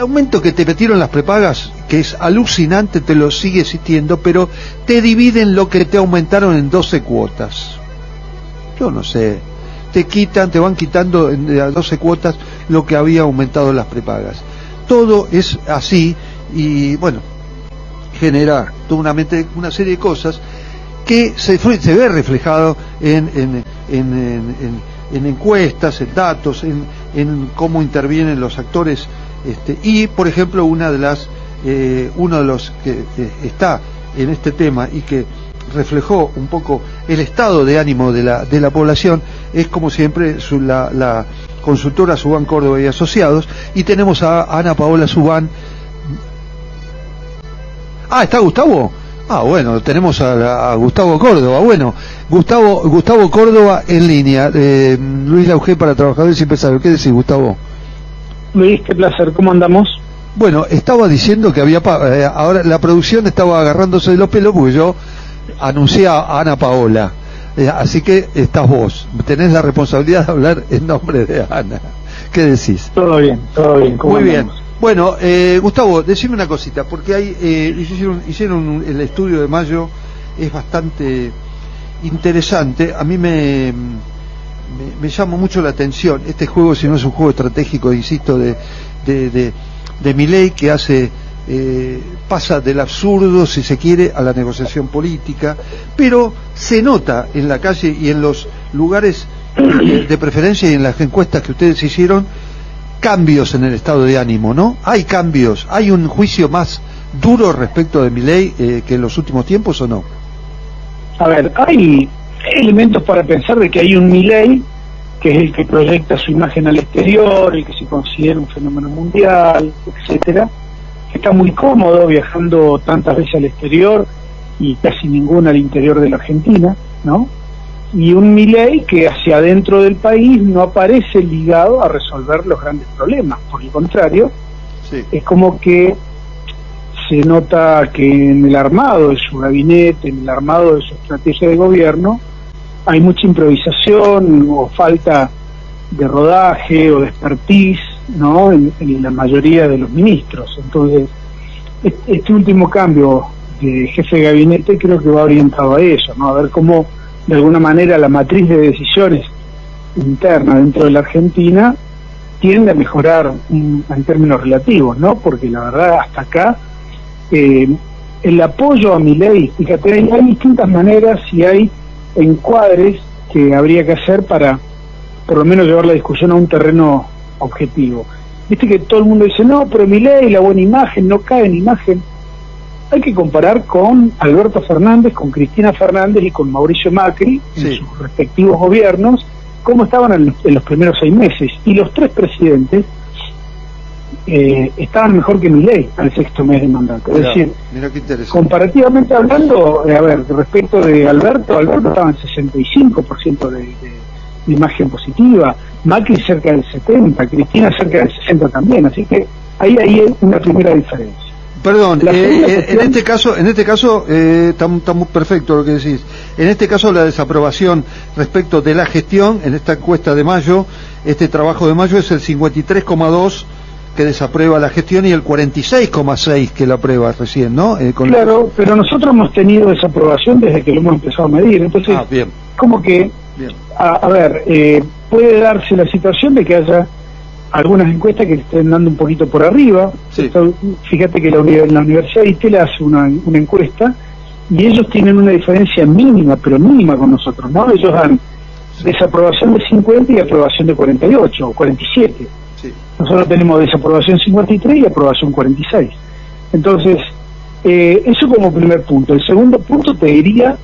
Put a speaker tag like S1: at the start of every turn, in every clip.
S1: aumento que te metieron las prepagas, que es alucinante, te lo sigue existiendo, pero te dividen lo que te aumentaron en 12 cuotas. Yo no sé, te van quitando en 12 cuotas lo que había aumentado las prepagas. Todo es así y bueno, genera toda una serie de cosas que se ve reflejado en encuestas, en datos, en cómo intervienen los actores, y por ejemplo uno de los que está en este tema y que reflejó un poco el estado de ánimo de la población es, como siempre, la consultora Subán Córdoba y Asociados, y tenemos a Ana Paola Subán. ¿Está Gustavo? Bueno, tenemos a Gustavo Córdoba. Bueno, Gustavo Córdoba en línea. Luis Laugé para Trabajadores y Empresarios. ¿Qué decís, Gustavo?
S2: Luis, qué placer. ¿Cómo andamos?
S1: Bueno, estaba diciendo que había... ahora la producción estaba agarrándose de los pelos porque yo anuncié a Ana Paola. Así que estás vos. Tenés la responsabilidad de hablar en nombre de Ana. ¿Qué decís?
S2: Todo bien.
S1: Muy bien. Bueno, Gustavo, decime una cosita, porque hay hicieron el estudio de mayo, es bastante interesante. A mí me llama mucho la atención este juego, si no es un juego estratégico, insisto, de Milei, que pasa del absurdo, si se quiere, a la negociación política, pero se nota en la calle y en los lugares de preferencia y en las encuestas que ustedes hicieron, cambios en el estado de ánimo, ¿no? Hay cambios, hay un juicio más duro respecto de Milei que en los últimos tiempos, ¿o no?
S2: A ver, hay elementos para pensar de que hay un Milei que es el que proyecta su imagen al exterior, el que se considera un fenómeno mundial, etcétera, que está muy cómodo viajando tantas veces al exterior y casi ninguna al interior de la Argentina, ¿no? Y un Milei que hacia adentro del país no aparece ligado a resolver los grandes problemas, por el contrario, sí. Es como que se nota que en el armado de su gabinete, en el armado de su estrategia de gobierno, hay mucha improvisación o falta de rodaje o de expertise, ¿no? En la mayoría de los ministros. Entonces, este último cambio de jefe de gabinete creo que va orientado a eso, ¿no? A ver cómo de alguna manera la matriz de decisiones interna dentro de la Argentina tiende a mejorar en términos relativos, ¿no? Porque la verdad hasta acá el apoyo a Milei, fíjate, hay distintas maneras y hay encuadres que habría que hacer para por lo menos llevar la discusión a un terreno objetivo. Viste que todo el mundo dice, no, pero Milei, la buena imagen, no cae en imagen. Hay que comparar con Alberto Fernández, con Cristina Fernández y con Mauricio Macri, sí, en sus respectivos gobiernos, cómo estaban en los primeros 6 meses. Y los 3 presidentes estaban mejor que Milei al 6º mes de mandato. Es decir, comparativamente hablando, a ver, respecto de Alberto estaba en 65% de imagen positiva, Macri cerca del 70%, Cristina cerca del 60% también, así que ahí hay una primera diferencia.
S1: Perdón, en este caso está muy perfecto lo que decís. En este caso la desaprobación respecto de la gestión, en esta encuesta de mayo, este trabajo de mayo es el 53,2 que desaprueba la gestión y el 46,6 que la aprueba recién, ¿no?
S2: Claro, pero nosotros hemos tenido desaprobación desde que lo hemos empezado a medir, entonces,
S1: bien.
S2: Como que, a ver, puede darse la situación de que haya algunas encuestas que estén dando un poquito por arriba. Sí. Fíjate que la Universidad de Itela hace una encuesta y ellos tienen una diferencia mínima, pero mínima con nosotros, ¿no? Ellos dan desaprobación de 50 y aprobación de 48 o 47. Sí. Nosotros tenemos desaprobación 53 y aprobación 46. Entonces, eso como primer punto. El segundo punto te diría,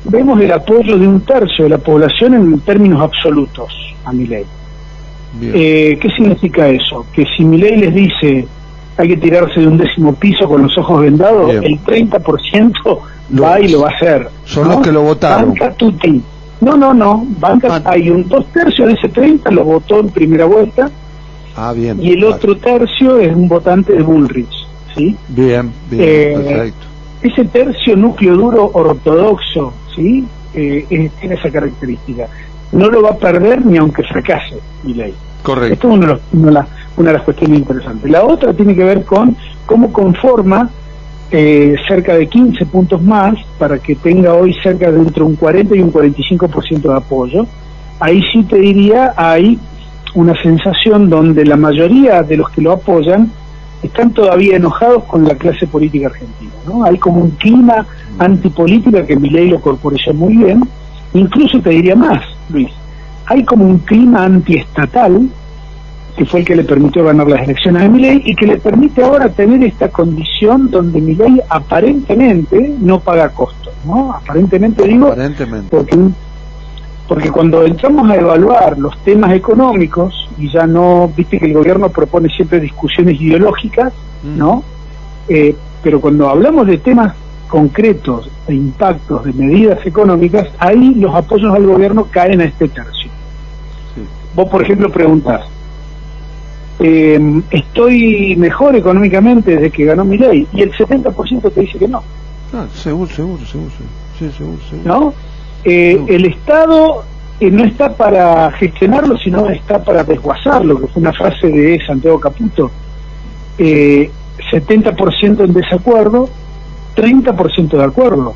S2: vemos el apoyo de 1/3 de la población en términos absolutos a Milei. ¿Qué significa eso? Que si Milei les dice hay que tirarse de un 10º piso con los ojos vendados, bien, el 30% va y lo va a hacer.
S1: Son, ¿no?, los que lo votaron.
S2: Banca tutti. No, banca, hay un 2/3 de ese 30 lo votó en primera vuelta.
S1: Bien.
S2: Y el otro tercio es un votante de Bullrich, ¿sí?
S1: Bien, perfecto.
S2: Ese tercio núcleo duro ortodoxo, ¿sí? Tiene esa característica. No lo va a perder ni aunque fracase Milei.
S1: Correcto.
S2: Esto es una de las cuestiones interesantes. La otra tiene que ver con cómo conforma cerca de 15 puntos más para que tenga hoy cerca de entre un 40 y un 45% de apoyo. Ahí sí te diría, hay una sensación donde la mayoría de los que lo apoyan están todavía enojados con la clase política argentina, ¿no? Hay como un clima antipolítica que Milei lo corporeció muy bien. Incluso te diría más, Luis, hay como un clima antiestatal que fue el que le permitió ganar las elecciones a Milei y que le permite ahora tener esta condición donde Milei aparentemente no paga costos, ¿no? Aparentemente digo, porque cuando entramos a evaluar los temas económicos, y ya no, viste que el gobierno propone siempre discusiones ideológicas, ¿no? Pero cuando hablamos de temas concretos, de impactos, de medidas económicas, ahí los apoyos al gobierno caen a este tercio. Sí. Vos, por ejemplo, preguntás, ¿estoy mejor económicamente desde que ganó Milei? Y el 70% te dice que no.
S1: Seguro. Sí, seguro.
S2: ¿No? El Estado no está para gestionarlo, sino está para desguazarlo, que fue una frase de Santiago Caputo. 70% en desacuerdo, 30% de acuerdo.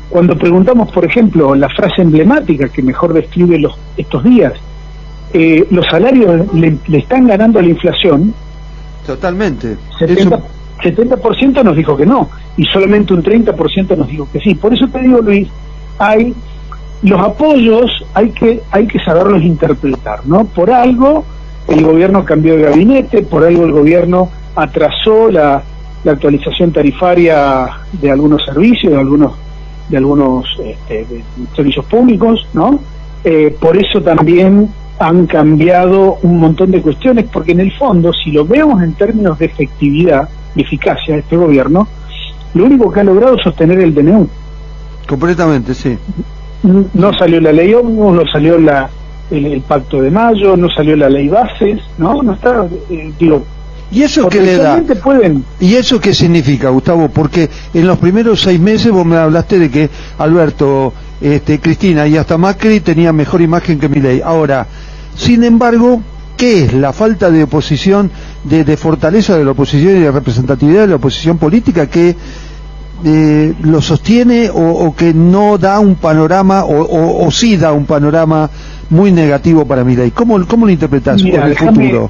S2: Cuando preguntamos, por ejemplo, la frase emblemática que mejor describe estos días, los salarios le están ganando a la inflación.
S1: Totalmente.
S2: 70% nos dijo que no, y solamente un 30% nos dijo que sí. Por eso te digo, Luis, hay los apoyos, hay que saberlos interpretar, ¿no? Por algo el gobierno cambió de gabinete, por algo el gobierno atrasó la actualización tarifaria de algunos servicios, de algunos servicios públicos, ¿no? Por eso también han cambiado un montón de cuestiones, porque en el fondo, si lo vemos en términos de efectividad y eficacia de este gobierno, lo único que ha logrado es sostener el DNU.
S1: Completamente, sí.
S2: No salió la ley ómnibus, no salió el Pacto de Mayo, no salió la ley Bases, no está,
S1: ¿y eso qué le da? ¿Y eso qué significa, Gustavo? Porque en los primeros 6 meses vos me hablaste de que Alberto, Cristina y hasta Macri tenían mejor imagen que Milei. Ahora, sin embargo, ¿qué es la falta de oposición, de fortaleza de la oposición y de representatividad de la oposición política que lo sostiene o que no da un panorama o sí da un panorama muy negativo para Milei? ¿Cómo lo interpretás por el futuro?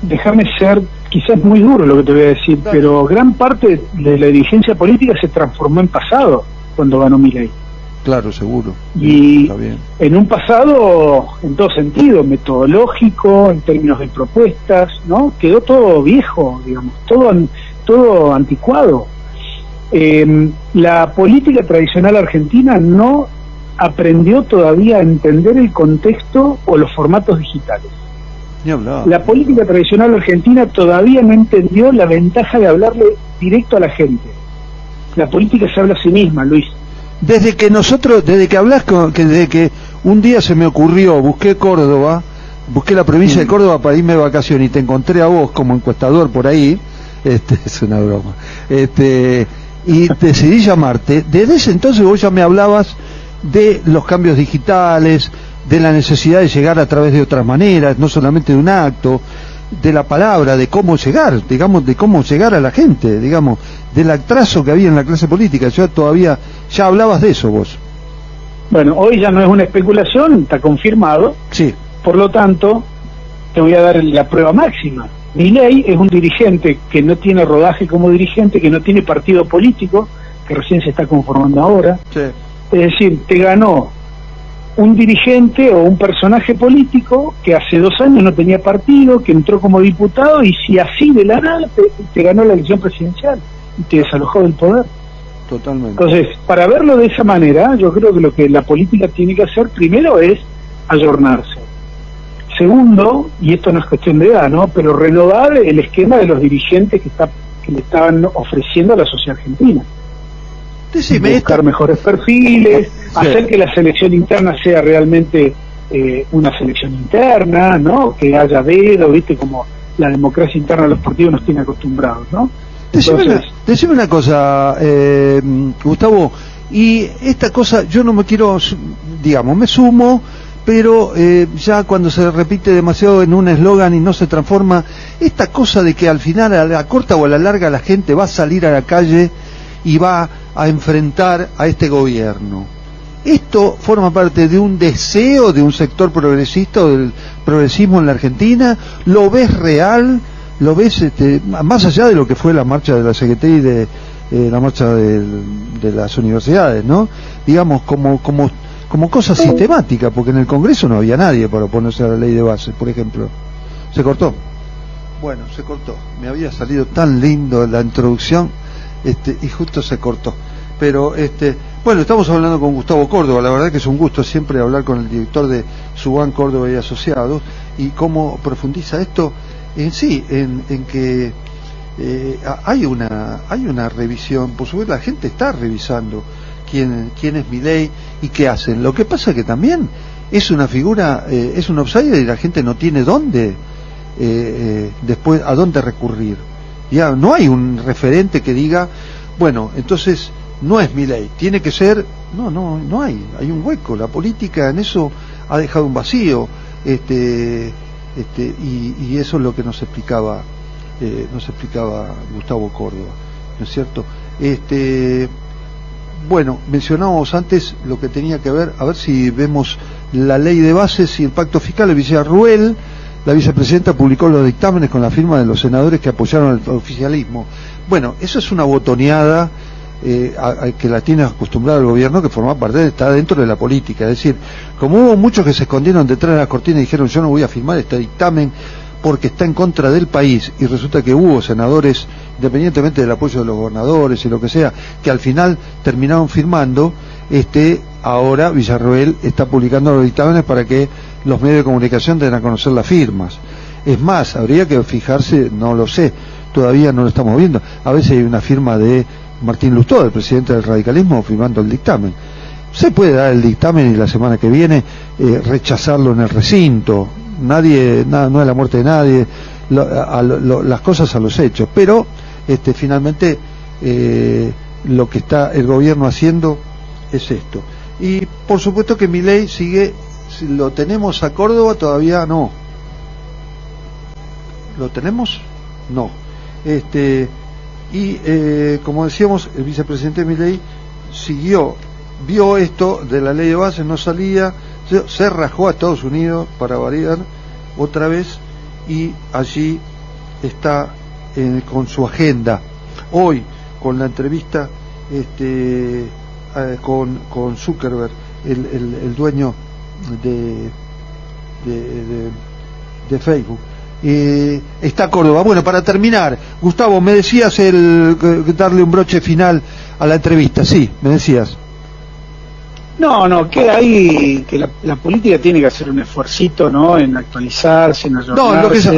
S2: Déjame ser quizás muy duro lo que te voy a decir, pero gran parte de la dirigencia política se transformó en pasado cuando ganó Milei.
S1: Claro, seguro.
S2: Y en un pasado, en todo sentido, metodológico, en términos de propuestas, ¿no? Quedó todo viejo, digamos, todo anticuado. La política tradicional argentina no aprendió todavía a entender el contexto o los formatos digitales. La política tradicional argentina todavía no entendió la ventaja de hablarle directo a la gente. La política se habla a sí misma, Luis.
S1: Desde que un día se me ocurrió, busqué la provincia de Córdoba para irme de vacaciones y te encontré a vos como encuestador por ahí, es una broma, y decidí llamarte. Desde ese entonces vos ya me hablabas de los cambios digitales, de la necesidad de llegar a través de otras maneras, no solamente de un acto, de la palabra, de cómo llegar, digamos, de cómo llegar a la gente, digamos, del atraso que había en la clase política. Ya hablabas de eso vos.
S2: Bueno, hoy ya no es una especulación, está confirmado.
S1: Sí.
S2: Por lo tanto, te voy a dar la prueba máxima. Milei es un dirigente que no tiene rodaje como dirigente, que no tiene partido político, que recién se está conformando ahora.
S1: Sí.
S2: Es decir, te ganó un dirigente o un personaje político que hace 2 años no tenía partido, que entró como diputado y si así de la nada te ganó la elección presidencial y te desalojó del poder.
S1: Totalmente.
S2: Entonces, para verlo de esa manera, yo creo que lo que la política tiene que hacer primero es ayornarse. Segundo, y esto no es cuestión de edad, ¿no? Pero renovar el esquema de los dirigentes que le estaban ofreciendo a la sociedad argentina. Buscar mejores perfiles, hacer que la selección interna sea realmente una selección interna, ¿no? Que haya dedo, ¿viste? Como la democracia interna de los partidos nos tiene acostumbrados, ¿no?
S1: Decime una cosa, Gustavo, y esta cosa, yo no me quiero, digamos, me sumo, pero ya cuando se repite demasiado en un eslogan y no se transforma, esta cosa de que al final, a la corta o a la larga, la gente va a salir a la calle y va a enfrentar a este gobierno. ¿Esto forma parte de un deseo de un sector progresista o del progresismo en la Argentina? ¿Lo ves real? ¿Lo ves más allá de lo que fue la marcha de la CGT y de la marcha de las universidades, ¿no? Digamos, como cosa sistemática, porque en el Congreso no había nadie para oponerse a la ley de bases, por ejemplo. ¿Se cortó? Bueno, se cortó. Me había salido tan lindo la introducción, y justo se cortó. Pero, bueno, estamos hablando con Gustavo Córdoba. La verdad que es un gusto siempre hablar con el director de Subban Córdoba y Asociados, y cómo profundiza esto en sí, en que hay una revisión. Por supuesto, la gente está revisando quién es Milei y qué hacen. Lo que pasa que también es una figura, es un outsider, y la gente no tiene dónde después a dónde recurrir. Ya no hay un referente que diga, bueno, entonces no es Milei, tiene que ser. No hay un hueco. La política en eso ha dejado un vacío, y eso es lo que nos explicaba Gustavo Córdoba, ¿no es cierto? Bueno, mencionábamos antes lo que tenía que ver, a ver si vemos la ley de bases y el pacto fiscal. El Villarruel, la vicepresidenta, publicó los dictámenes con la firma de los senadores que apoyaron el oficialismo. Bueno, eso es una botoneada que la tiene acostumbrado el gobierno, que forma parte, está dentro de la política. Es decir, como hubo muchos que se escondieron detrás de la cortina y dijeron yo no voy a firmar este dictamen porque está en contra del país, y resulta que hubo senadores, independientemente del apoyo de los gobernadores y lo que sea, que al final terminaron firmando, ahora Villarroel está publicando los dictámenes para que los medios de comunicación den a conocer las firmas. Es más, habría que fijarse, no lo sé, todavía no lo estamos viendo, a veces hay una firma de Martín Lustó, el presidente del radicalismo, firmando el dictamen. Se puede dar el dictamen y la semana que viene rechazarlo en el recinto. No es la muerte de nadie, las cosas a los hechos, pero finalmente lo que está el gobierno haciendo es esto. Y por supuesto que Milei sigue. ¿Lo tenemos a Córdoba? Todavía no. ¿Lo tenemos? No. Como decíamos, el vicepresidente Milei vio esto de la ley de bases, no salía, se rajó a Estados Unidos para variar otra vez, y allí está con su agenda. Hoy, con la entrevista con Zuckerberg, el dueño de Facebook, está Córdoba. Bueno, para terminar, Gustavo, me decías darle un broche final a la entrevista. Sí, me decías.
S2: No, queda ahí que la política tiene que hacer un esfuercito, ¿no?, en actualizarse, en ayornarse.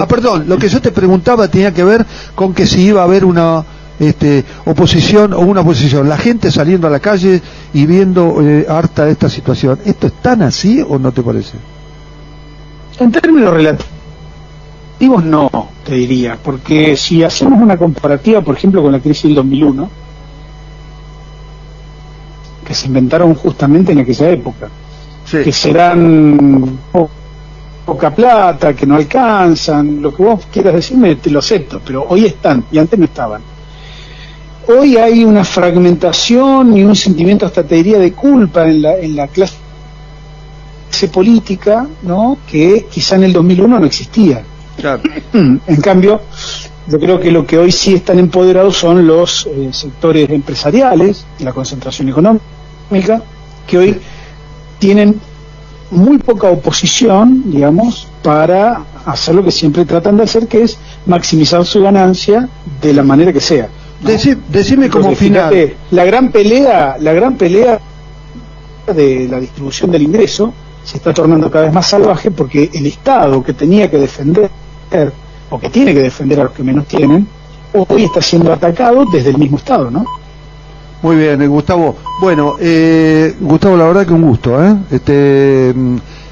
S1: Lo que yo te preguntaba tenía que ver con que si iba a haber una oposición o una oposición, la gente saliendo a la calle y viendo harta de esta situación. ¿Esto es tan así o no te parece?
S2: En términos relativos no, te diría, porque si hacemos una comparativa, por ejemplo, con la crisis del 2001, que se inventaron justamente en aquella época, sí, que serán poca plata, que no alcanzan, lo que vos quieras decirme te lo acepto, pero hoy están y antes no estaban. Hoy hay una fragmentación y un sentimiento, hasta te diría, de culpa en la clase política, ¿no?, que quizá en el 2001 no existía.
S1: Claro.
S2: En cambio, yo creo que lo que hoy sí están empoderados son los sectores empresariales, la concentración económica, que hoy tienen muy poca oposición, digamos, para hacer lo que siempre tratan de hacer, que es maximizar su ganancia de la manera que sea, ¿no?
S1: Decime como final.
S2: Fíjate, la gran pelea de la distribución del ingreso se está tornando cada vez más salvaje, porque el Estado, que tenía que defender o que tiene que defender a los que menos tienen, hoy está siendo atacado desde el mismo Estado, ¿no?
S1: Muy bien, Gustavo. Bueno, Gustavo, la verdad que un gusto,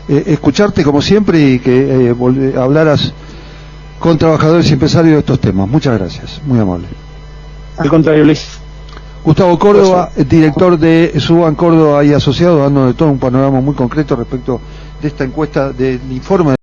S1: escucharte como siempre, y que hablaras con trabajadores y empresarios de estos temas. Muchas gracias, muy amable.
S2: Al contrario, Luis.
S1: Gustavo Córdoba, director de Subban Córdoba y Asociados, dando de todo un panorama muy concreto respecto de esta encuesta del informe